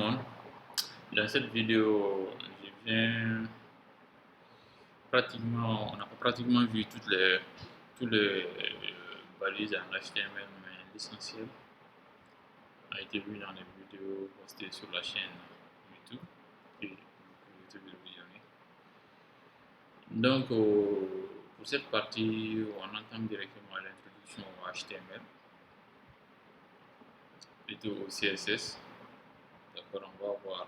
monde. Dans cette vidéo, on a pratiquement vu toutes les balises en HTML, mais l'essentiel a été vu dans les vidéos postées sur la chaîne YouTube et vous pouvez le visionner. Donc, pour cette partie, on entame directement l'introduction au HTML, plutôt au CSS. D'accord, on va voir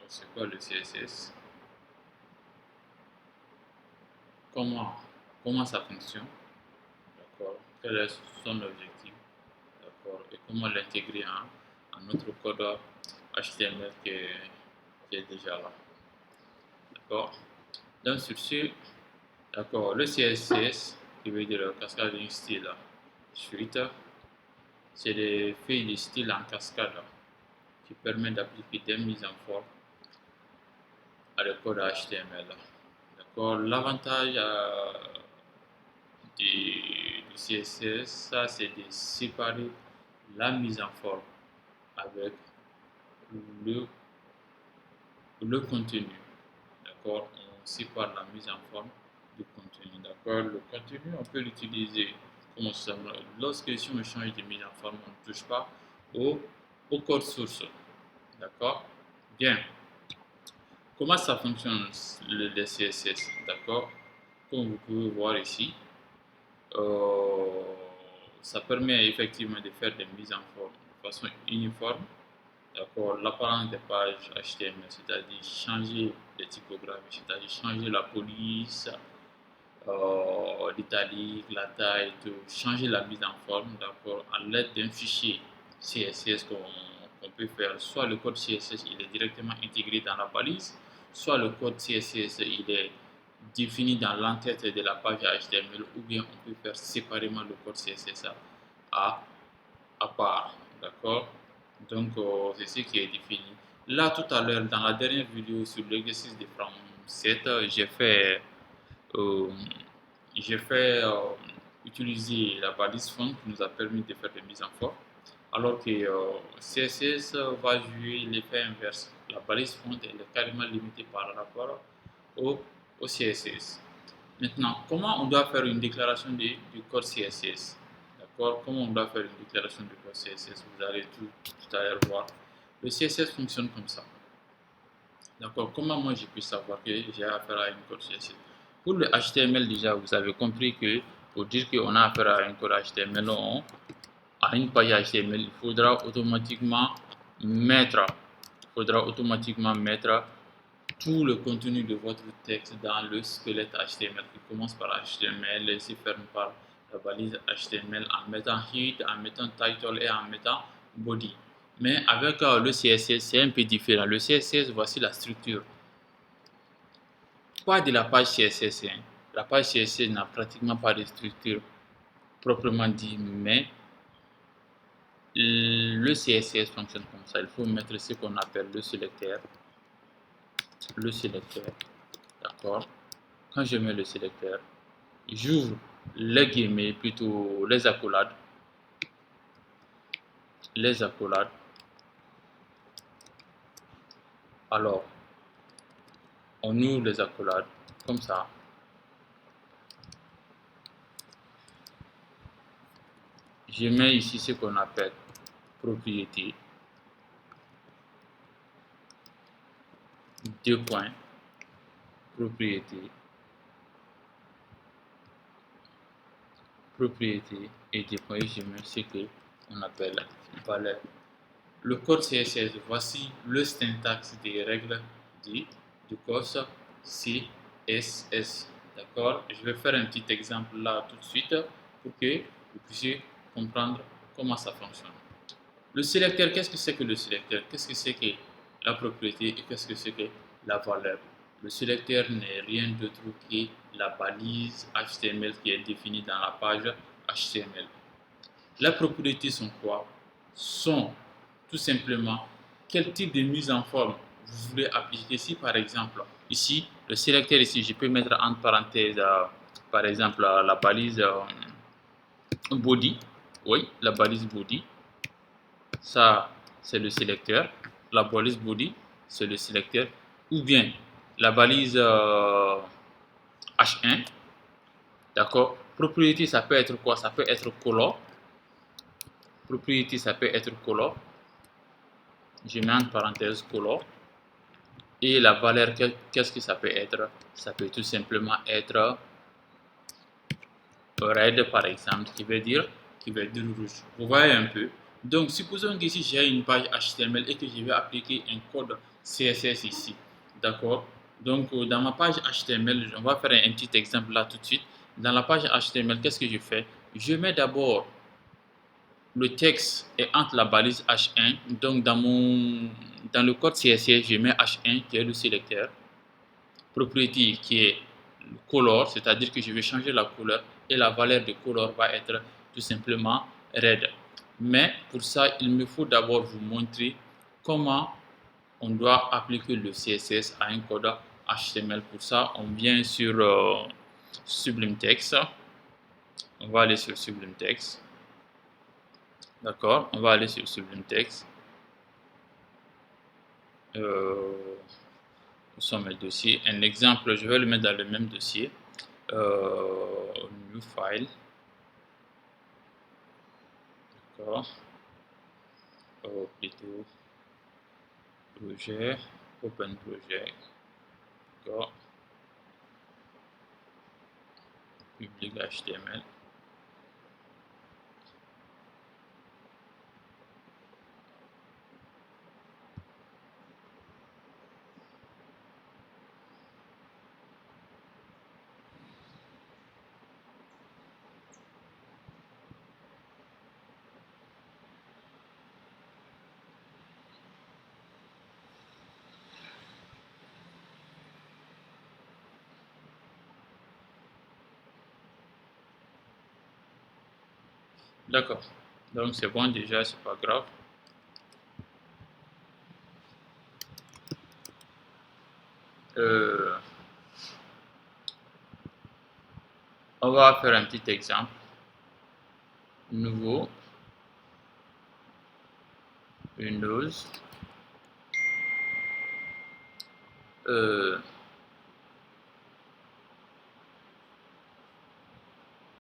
c'est quoi le CSS, comment ça fonctionne, d'accord, quel est son objectif, d'accord, et comment l'intégrer en notre code HTML qui est déjà là, d'accord. Donc sur ce, d'accord, le CSS qui veut dire le cascading style suite, c'est des feuilles de style en cascade qui permettent d'appliquer des mises en forme à le code HTML. D'accord, l'avantage du CSS, ça c'est de séparer la mise en forme avec le contenu. D'accord, on sépare la mise en forme du contenu. D'accord, le contenu, on peut l'utiliser comme ça. Lorsque si on change de mise en forme, on ne touche pas au code source. D'accord, bien. Comment ça fonctionne le CSS? D'accord, comme vous pouvez voir ici, ça permet effectivement de faire des mises en forme de façon uniforme. D'accord, l'apparence des pages HTML, c'est-à-dire changer les typographies, c'est-à-dire changer la police, l'italique, la taille, tout, changer la mise en forme, d'accord, à l'aide d'un fichier CSS qu'on peut faire. Soit le code CSS il est directement intégré dans la balise, soit le code CSS il est défini dans l'entête de la page HTML, ou bien on peut faire séparément le code CSS à part, d'accord. Donc c'est ce qui est défini. Là tout à l'heure, dans la dernière vidéo sur l'exercice de From 7, euh, j'ai fait utiliser la balise font qui nous a permis de faire des mises en forme, alors que CSS va jouer l'effet inverse. La balise font elle est carrément limitée par rapport au CSS. Maintenant, comment on doit faire une déclaration du code CSS? D'accord? Comment on doit faire une déclaration du code CSS? Vous allez tout à l'heure voir. Le CSS fonctionne comme ça. D'accord? Comment moi je peux savoir que j'ai affaire à une code CSS? Pour le HTML déjà, vous avez compris que pour dire qu'on a affaire à un code HTML, à une page HTML, il faudra automatiquement mettre tout le contenu de votre texte dans le squelette HTML qui commence par HTML et se ferme par la balise HTML en mettant head, en mettant title et en mettant body. Mais avec le CSS, c'est un peu différent. Le CSS, voici la structure. Pas de la page CSS. La page CSS n'a pratiquement pas de structure proprement dit, mais le CSS fonctionne comme ça. Il faut mettre ce qu'on appelle le sélecteur. D'accord. Quand je mets le sélecteur, j'ouvre les guillemets, plutôt les accolades. Alors, on ouvre les accolades comme ça. Je mets ici ce qu'on appelle propriété. Deux points. Propriété et des points. Je mets ce qu'on appelle valeur. Le code CSS, voici le syntaxe des règles du code CSS. D'accord? Je vais faire un petit exemple là tout de suite pour que vous puissiez comprendre comment ça fonctionne. Le sélecteur, qu'est-ce que c'est que le sélecteur? Qu'est-ce que c'est que la propriété et qu'est-ce que c'est que la valeur? Le sélecteur n'est rien d'autre que la balise HTML qui est définie dans la page HTML. Les propriétés sont quoi? Sont tout simplement quel type de mise en forme vous voulez appliquer. Si par exemple, ici, le sélecteur ici, je peux mettre entre parenthèses, par exemple, la balise body. Oui, la balise body. Ça c'est le sélecteur. La balise body, c'est le sélecteur. Ou bien la balise H1. D'accord. Propriété, ça peut être quoi? Ça peut être color. Propriété, ça peut être color. Je mets en parenthèse color. Et la valeur, qu'est-ce que ça peut être? Ça peut tout simplement être red, par exemple, qui veut dire rouge. Vous voyez un peu? Donc, supposons que si j'ai une page HTML et que je vais appliquer un code CSS ici, d'accord? Donc, dans ma page HTML, on va faire un petit exemple là tout de suite. Dans la page HTML, qu'est-ce que je fais? Je mets d'abord le texte est entre la balise H1. Donc, dans le code CSS, je mets H1 qui est le sélecteur. Propriété qui est color, c'est-à-dire que je vais changer la couleur et la valeur de color va être tout simplement red. Mais pour ça, il me faut d'abord vous montrer comment on doit appliquer le CSS à un code HTML. Pour ça, on vient sur Sublime Text. On va aller sur Sublime Text. D'accord, on va aller sur Sublime Text. Nous sommes le dossier. Un exemple, je vais le mettre dans le même dossier. New file. D'accord. Plutôt projet, open project. D'accord. Public HTML. D'accord. Donc c'est bon déjà, c'est pas grave. On va faire un petit exemple. Nouveau. Windows.